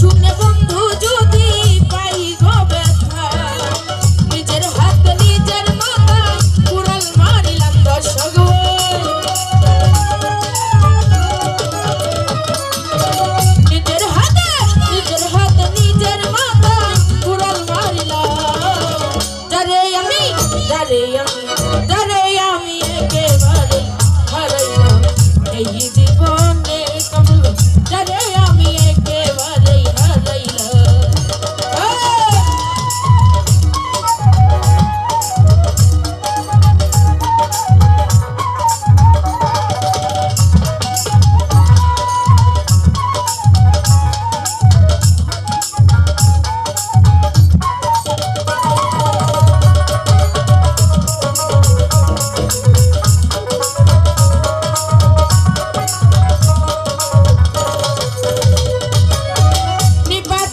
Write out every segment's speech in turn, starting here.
শুনে বন্ধু যদি পাই গো ব্যথা নিজের হাত নিজের মাথায় কুড়াল মারিলাম দর্শক নিজের হাত নিজের মাথায় কুড়াল মারিলাম যারে আমি একেবারে হারাইলাম এই জীবনে কমল যারে আমি একেবারে হারাইলাম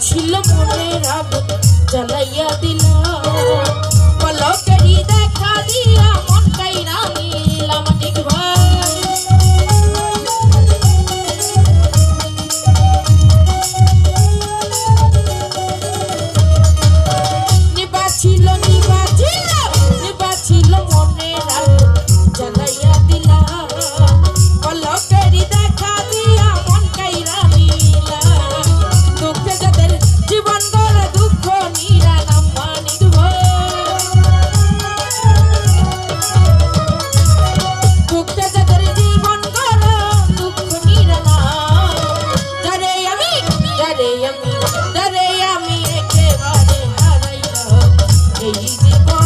ছিল মনের আগুন জ্বালাইয়া দিলা পলকেরই দেখা দিয়া মন কাইরা নিলাম নিভা নিবাছিল মনের আগুন জ্বালাইয়া দিলা পলকেরই দেখা দিয়া মন কাইরা নিলা দুঃখে যাদের জীবন গড়ে দুঃখ নিরালাম মানিব দুঃখে যাদের জীবন গড়ে দুঃখ নিরালাম যারে আমি একেবারে হারাইলাম এই জীবন